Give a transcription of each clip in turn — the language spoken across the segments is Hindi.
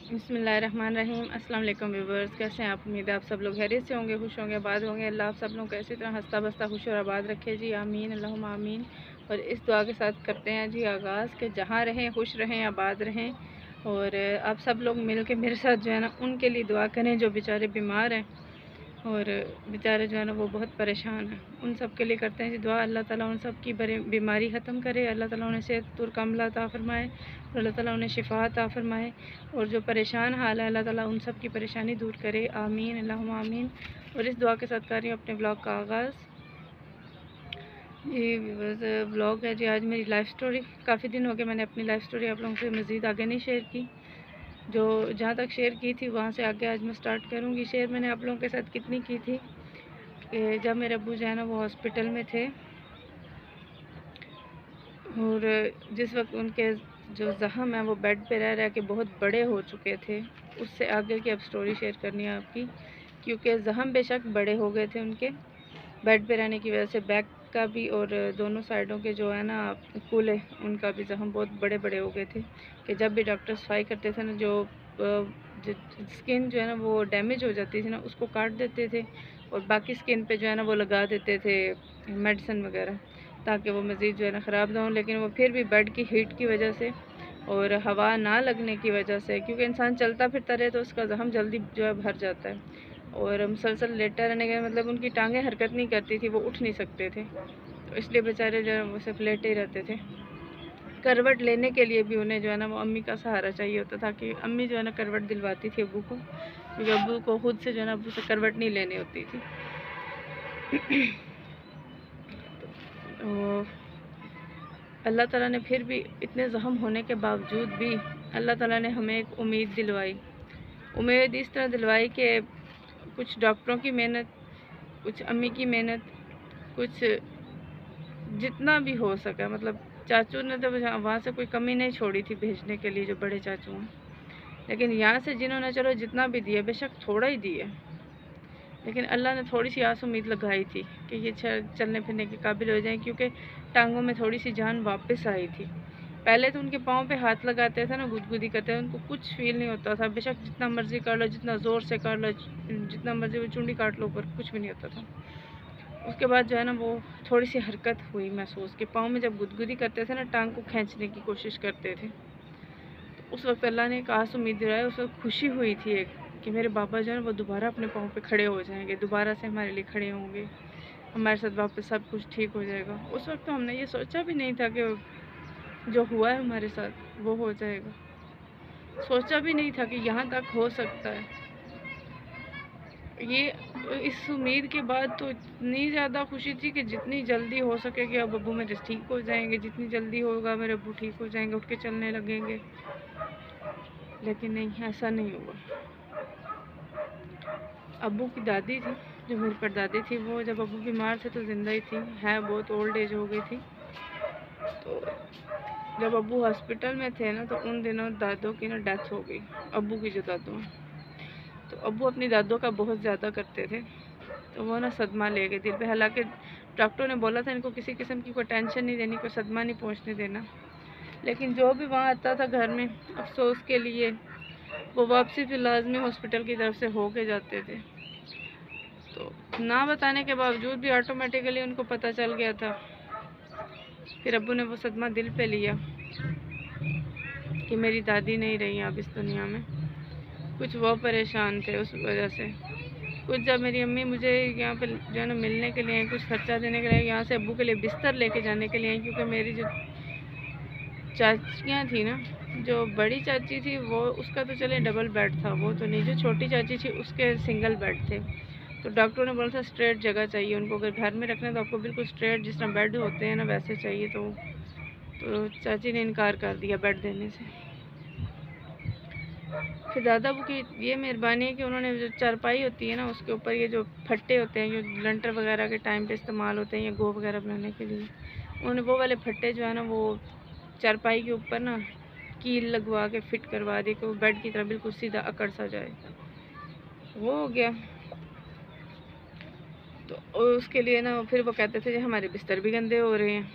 बिस्मिल्लाहिर्रहमानिर्रहीम। अस्सलाम वालेकुम व्यूअर्स, कैसे हैं आप? उम्मीद है आप सब लोग खैरियत से होंगे, खुश होंगे, आबाद होंगे। अल्लाह आप सब लोग को इसी तरह हंसता बसता खुश और आबाद रखे जी, आमीन अल्लाहुम्मा आमीन। और इस दुआ के साथ करते हैं जी आगाज़ कि जहाँ रहें खुश रहें, आबाद रहें। और आप सब लोग मिल के मेरे साथ जो है ना उनके लिए दुआ करें जो बेचारे बीमार हैं और बेचारे जो है ना वो बहुत परेशान हैं। उन सब के लिए करते हैं जी दुआ। अल्लाह ताला उन सब की बीमारी ख़त्म करे, अल्लाह ताला उन्हें सेहत तुरकमला अता फ़रमाए और अल्लाह ताला उन्हें शिफ़ा अता फ़रमाए। और जो परेशान हाल है अल्लाह ताला उन सब की परेशानी दूर करे, आमीन अल्लाहुम्मा आमीन। और इस दुआ के साथ कर रही हूँ अपने ब्लॉग का आगाज़। जी बस ब्लॉग है जी, आज मेरी लाइफ़ स्टोरी। काफ़ी दिन हो गए मैंने अपनी लाइफ़ स्टोरी आप लोगों से मज़ीद आगे नहीं शेयर की। जो जहाँ तक शेयर की थी वहाँ से आगे आज मैं स्टार्ट करूँगी शेयर। मैंने आप लोगों के साथ कितनी की थी कि जब मेरे अब्बू जो है ना वो हॉस्पिटल में थे और जिस वक्त उनके जो ज़ख़म है वो बेड पे रह रह के बहुत बड़े हो चुके थे, उससे आगे की अब स्टोरी शेयर करनी है आपकी। क्योंकि ज़ख़म बेशक बड़े हो गए थे उनके बेड पे रहने की वजह से, बैक का भी और दोनों साइडों के जो है ना कूल्हे उनका भी ज़ख़म बहुत बड़े बड़े हो गए थे कि जब भी डॉक्टर सफाई करते थे ना जो स्किन जो है ना वो डैमेज हो जाती थी ना उसको काट देते थे और बाकी स्किन पे जो है ना वो लगा देते थे मेडिसिन वगैरह ताकि वो मज़ीद जो है ना ख़राब ना हो। लेकिन वो फिर भी बेड की हीट की वजह से और हवा ना लगने की वजह से, क्योंकि इंसान चलता फिरता रहे तो उसका ज़ख़म जल्दी जो है भर जाता है। और मुसलसल लेटा रहने का मतलब उनकी टांगें हरकत नहीं करती थी, वो उठ नहीं सकते थे, तो इसलिए बेचारे जो है वो सिर्फ लेटे ही रहते थे। करवट लेने के लिए भी उन्हें जो है ना वो अम्मी का सहारा चाहिए होता था कि अम्मी जो है ना करवट दिलवाती थी अब्बू को, क्योंकि अब्बू को खुद से जो है ना अब्बू से करवट नहीं लेनी होती थी। तो अल्लाह ताला ने फिर भी इतने ज़ख़म होने के बावजूद भी अल्लाह ताला ने हमें एक उम्मीद दिलवाई। उम्मीद इस तरह दिलवाई कि कुछ डॉक्टरों की मेहनत, कुछ अम्मी की मेहनत, कुछ जितना भी हो सका, मतलब चाचू ने तो वहाँ से कोई कमी नहीं छोड़ी थी भेजने के लिए, जो बड़े चाचू हैं। लेकिन यहाँ से जिन्होंने चलो जितना भी दिया, बेशक थोड़ा ही दिया, लेकिन अल्लाह ने थोड़ी सी आस उम्मीद लगाई थी कि ये चलने फिरने के काबिल हो जाएं, क्योंकि टांगों में थोड़ी सी जान वापस आई थी। पहले तो उनके पाँव पे हाथ लगाते थे ना, गुदगुदी करते थे, उनको कुछ फील नहीं होता था, बेशक जितना मर्ज़ी कर लो, जितना ज़ोर से कर लो, जितना मर्ज़ी वो चुंडी काट लो, पर कुछ भी नहीं होता था। उसके बाद जो है ना वो थोड़ी सी हरकत हुई महसूस कि पाँव में जब गुदगुदी करते थे ना, टांग को खींचने की कोशिश करते थे, तो उस वक्त अल्लाह ने एक आस उम्मीद दिलाई। उस वक्त खुशी हुई थी एक कि मेरे बाबा जो है ना वो दोबारा अपने पाँव पे खड़े हो जाएंगे, दोबारा से हमारे लिए खड़े होंगे, हमारे साथ वापस सब कुछ ठीक हो जाएगा। उस वक्त तो हमने ये सोचा भी नहीं था कि जो हुआ है हमारे साथ वो हो जाएगा, सोचा भी नहीं था कि यहाँ तक हो सकता है। ये इस उम्मीद के बाद तो इतनी ज़्यादा खुशी थी कि जितनी जल्दी हो सके कि अब अब्बू मेरे ठीक हो जाएंगे, जितनी जल्दी होगा मेरे अब्बू ठीक हो जाएंगे, उठ के चलने लगेंगे। लेकिन नहीं, ऐसा नहीं हुआ। अब्बू की दादी थी, जो मेरी परदादी थी, वो जब अब्बू बीमार थे तो ज़िंदा ही थी, है बहुत ओल्ड एज हो गई थी। तो जब अब्बू हॉस्पिटल में थे ना तो उन दिनों दादों की ना डेथ हो गई, अब्बू की जो दादू हैं। तो अब्बू अपनी दादों का बहुत ज़्यादा करते थे, तो वो ना सदमा ले गए दिल पे। हालांकि डॉक्टर ने बोला था इनको किसी किस्म की कोई टेंशन नहीं देनी, कोई सदमा नहीं पहुंचने देना, लेकिन जो भी वहाँ आता था घर में अफसोस के लिए, वो वापसी फिर लाजमी हॉस्पिटल की तरफ से हो के जाते थे। तो ना बताने के बावजूद भी ऑटोमेटिकली उनको पता चल गया था। फिर अब्बू ने वो सदमा दिल पे लिया कि मेरी दादी नहीं रही अब इस दुनिया में। कुछ वो परेशान थे उस वजह से। कुछ जब मेरी अम्मी मुझे यहाँ पे जो है ना मिलने के लिए, कुछ खर्चा देने के लिए, यहाँ से अब्बू के लिए बिस्तर लेके जाने के लिए, क्योंकि मेरी जो चाचियाँ थी ना, जो बड़ी चाची थी वो उसका तो चले डबल बेड था, वो तो नहीं, जो छोटी चाची थी उसके सिंगल बेड थे। तो डॉक्टर ने बोला था स्ट्रेट जगह चाहिए उनको, अगर घर में रखना तो आपको बिल्कुल स्ट्रेट जिस तरह बेड होते हैं ना वैसे चाहिए। तो चाची ने इनकार कर दिया बेड देने से। फिर दादा अबू की ये मेहरबानी है कि उन्होंने जो चारपाई होती है ना उसके ऊपर ये जो फट्टे होते हैं, जो लंटर वगैरह के टाइम पे इस्तेमाल होते हैं या गो वगैरह बनाने के लिए, उन्होंने वो वाले फट्टे जो है ना वो चारपाई के ऊपर ना कील लगवा के फिट करवा दी कि वो बेड की तरह बिल्कुल सीधा अकड़ सा जाए। वो हो गया। तो उसके लिए ना फिर वो कहते थे हमारे बिस्तर भी गंदे हो रहे हैं,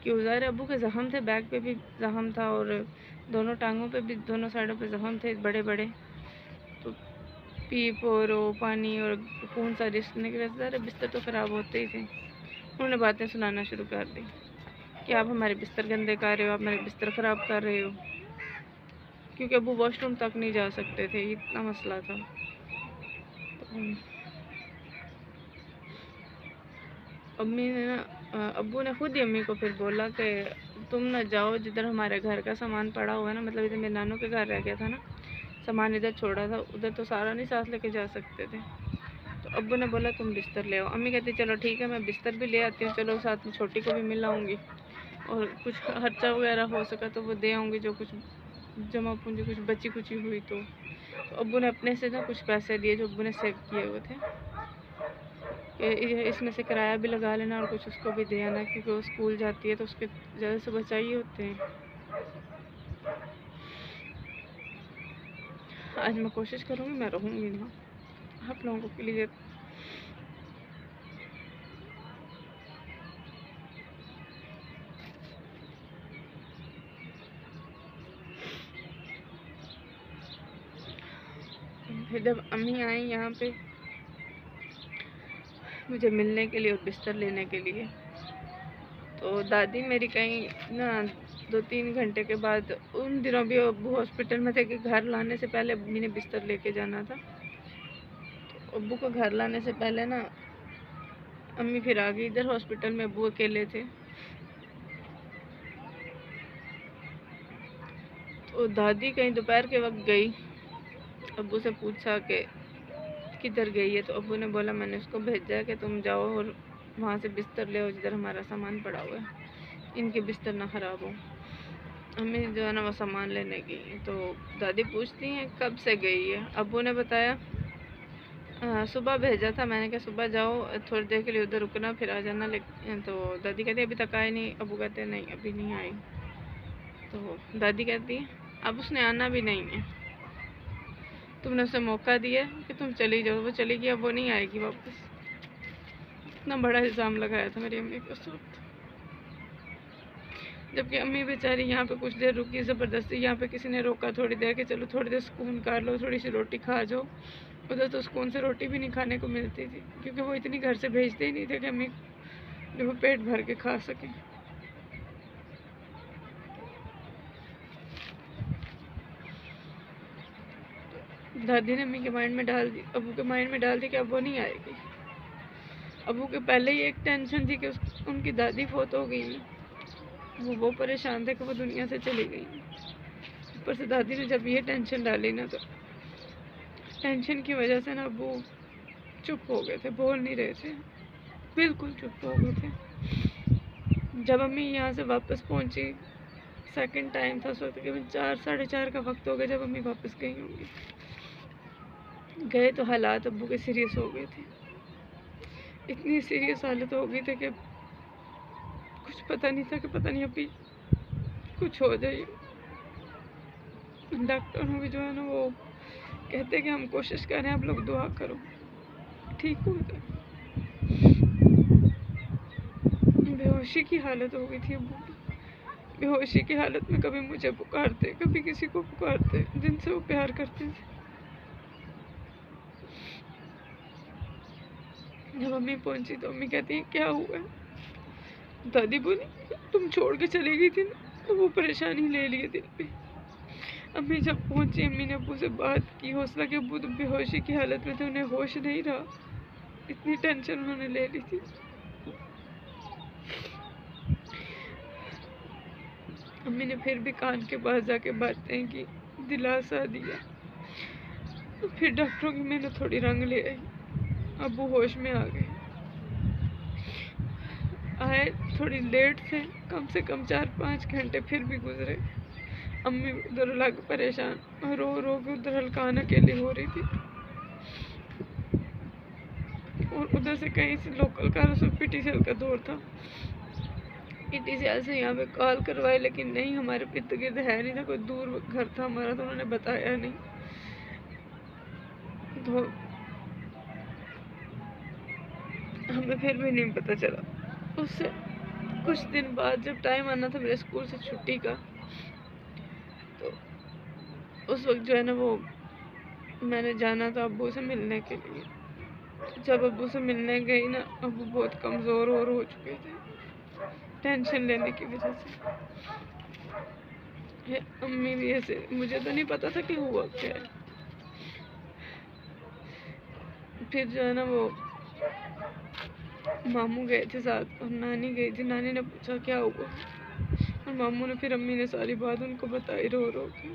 क्यों, ज़ाहिर अब्बू के ज़ख़म थे, बैक पे भी ज़ख़म था और दोनों टांगों पे भी, दोनों साइडों पे जख्म थे बड़े बड़े। तो पीप और पानी और खून सा रिसने की वजह से सारे बिस्तर तो ख़राब होते ही थे। उन्होंने बातें सुनाना शुरू कर दी कि आप हमारे बिस्तर गंदे कर रहे हो, आप मेरे बिस्तर ख़राब कर रहे हो, क्योंकि अबू वॉशरूम तक नहीं जा सकते थे, इतना मसला था। तो अम्मी ने ना, अब्बू ने खुद ही अम्मी को फिर बोला कि तुम ना जाओ, जिधर हमारे घर का सामान पड़ा हुआ है ना, मतलब इधर मेरे नानू के घर रह गया था ना, सामान इधर छोड़ा था, उधर तो सारा नहीं साथ लेके जा सकते थे। तो अब्बू ने बोला तुम बिस्तर ले आओ। अम्मी कहती चलो ठीक है, मैं बिस्तर भी ले आती हूँ, चलो साथ में छोटी को भी मिल आऊँगी और कुछ खर्चा वगैरह हो सका तो वो दे आऊँगी, जो कुछ जमा पूंजी कुछ बची कुची हुई तो अब्बू ने अपने से ना कुछ पैसे दिए जो अब्बू ने सेव किए हुए थे कि इसमें से किराया भी लगा लेना और कुछ उसको भी दे आना, क्योंकि वो स्कूल जाती है तो उसके ज़्यादा से बचाइए होते हैं। आज मैं कोशिश करूँगी, मैं रहूँगी ना आप लोगों के लिए। फिर जब अम्मी आई यहाँ पे मुझे मिलने के लिए और बिस्तर लेने के लिए, तो दादी मेरी कहीं ना 2-3 घंटे के बाद, उन दिनों भी अब्बू हॉस्पिटल में थे कि घर लाने से पहले अम्मी ने बिस्तर लेके जाना था। तो अब्बू को घर लाने से पहले ना अम्मी फिर आ गई इधर हॉस्पिटल में, अब्बू अकेले थे। तो दादी कहीं दोपहर के वक्त गई, अब्बू से पूछा कि किधर गई है, तो अब्बू ने बोला मैंने उसको भेजा है कि तुम जाओ और वहाँ से बिस्तर ले आओ जिधर हमारा सामान पड़ा हुआ है, इनके बिस्तर ना ख़राब हो। अम्मी जो है ना वो सामान लेने गई। तो दादी पूछती हैं कब से गई है। अब्बू ने बताया सुबह भेजा था, मैंने कहा सुबह जाओ थोड़ी देर के लिए उधर रुकना फिर आ जाना। लेकिन तो दादी कहती अभी तक आए नहीं। अब्बू कहते नहीं अभी नहीं आई। तो दादी कहती है अब उसने आना भी नहीं है, तुमने उसे मौका दिया कि तुम चली जाओ, वो चली गई, अब वो नहीं आएगी वापस। इतना बड़ा इल्ज़ाम लगाया था मेरी अम्मी को उस वक्त, जबकि अम्मी बेचारी यहाँ पे कुछ देर रुकी, ज़बरदस्ती यहाँ पे किसी ने रोका थोड़ी देर कि चलो थोड़ी देर सुकून कर लो, थोड़ी सी रोटी खा जाओ। उधर तो सुकून से रोटी भी नहीं खाने को मिलती थी, क्योंकि वो इतनी घर से भेजते ही नहीं थे कि अम्मी जो वो पेट भर के खा सकें। दादी ने अम्मी के माइंड में डाल दी, अबू के माइंड में डाल दी कि अब वो नहीं आएगी। अबू के पहले ही एक टेंशन थी कि उनकी दादी फौत हो गई है, वो परेशान थे कि वो दुनिया से चली गई। ऊपर से दादी ने जब ये टेंशन डाली ना, तो टेंशन की वजह से ना अबू चुप हो गए थे, बोल नहीं रहे थे, बिल्कुल चुप हो गए थे। जब अम्मी यहाँ से वापस पहुँची, सेकंड टाइम था, उस वक्त तकरीबन 4-4:30 का वक्त हो गया जब अम्मी वापस गई होंगी। गए तो हालात अब्बू के सीरियस हो गए थे, इतनी सीरियस हालत हो गई थी कि कुछ पता नहीं था कि पता नहीं अभी कुछ हो जाए। डॉक्टरों भी जो है ना वो कहते कि हम कोशिश कर रहे हैं, आप लोग दुआ करो ठीक हो जाए। बेहोशी की हालत हो गई थी अब्बू की। बेहोशी की हालत में कभी मुझे पुकारते, कभी किसी को पुकारते जिनसे वो प्यार करते थे। जब अम्मी पहुंची तो अम्मी कहती है क्या हुआ है। दादी बोली तुम छोड़ के चली गई थी ना, तो वो परेशानी ले लिए दिल पे। अम्मी जब पहुंची, अम्मी ने अब्बू से बात की, हौसला के अब्बू तो बेहोशी की हालत में थे, उन्हें होश नहीं रहा, इतनी टेंशन उन्होंने ले ली थी। अम्मी ने फिर भी कान के पास जाके बातें की, दिलासा दिया। तो फिर डॉक्टरों की मेहनत थोड़ी रंग ले आई, अब्बू होश में आ गए। आए थोड़ी लेट थे, कम से कम 4-5 घंटे फिर भी गुजरे। अम्मी उधर अलग परेशान, रो रो के उधर हल्कान अकेली हो रही थी, और उधर से कहीं से लोकल कार से पीटीसीएल का दौर था, पीटीसीएल से यहाँ पे कॉल करवाए, लेकिन नहीं हमारे इर्द गिर्द है नहीं था, कोई दूर घर था हमारा, तो उन्होंने बताया नहीं। तो हमें फिर भी नहीं पता चला। उससे कुछ दिन बाद जब टाइम आना था मेरे स्कूल से छुट्टी का, तो उस वक्त जो है ना वो मैंने जाना था अब्बू से मिलने के लिए। जब अब्बू से मिलने गई ना, अब्बू बहुत कमज़ोर और हो चुके थे टेंशन लेने की वजह से। अम्मी भी ऐसे, मुझे तो नहीं पता था कि हुआ क्या है। फिर जो है ना वो मामू गए थे साथ और नानी गई थी। नानी ने पूछा क्या हुआ, और मामू ने फिर अम्मी ने सारी बात उनको बताई रो रो के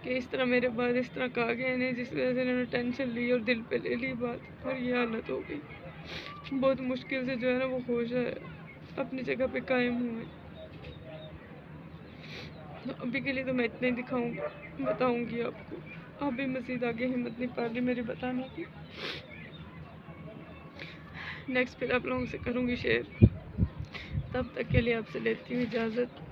कि इस तरह मेरे बाद इस तरह कहा गया नहीं, जिस वजह से इन्होंने टेंशन ली और दिल पे ले ली बात और ये हालत हो गई। बहुत मुश्किल से जो है ना वो होश है, अपनी जगह पे कायम हुए। तो अभी के लिए तो मैं इतना ही बताऊंगी आपको। आप भी मज़ीद आगे हिम्मत नहीं पा रही मेरी बताने की। नेक्स्ट फिर आप लोगों से करूँगी शेयर। तब तक के लिए आपसे लेती हूँ इजाज़त।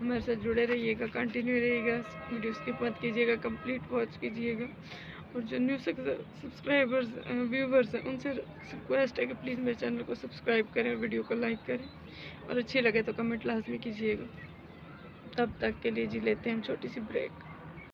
हमारे साथ जुड़े रहिएगा, कंटिन्यू रहिएगा, वीडियो स्किप मत कीजिएगा, कंप्लीट वॉच कीजिएगा। और जो न्यू सब्सक्राइबर्स व्यूवर्स हैं उनसे रिक्वेस्ट है कि प्लीज़ मेरे चैनल को सब्सक्राइब करें, वीडियो को लाइक करें और अच्छी लगे तो कमेंट लाजमी कीजिएगा। तब तक के लिए जी लेते हैं हम छोटी सी ब्रेक।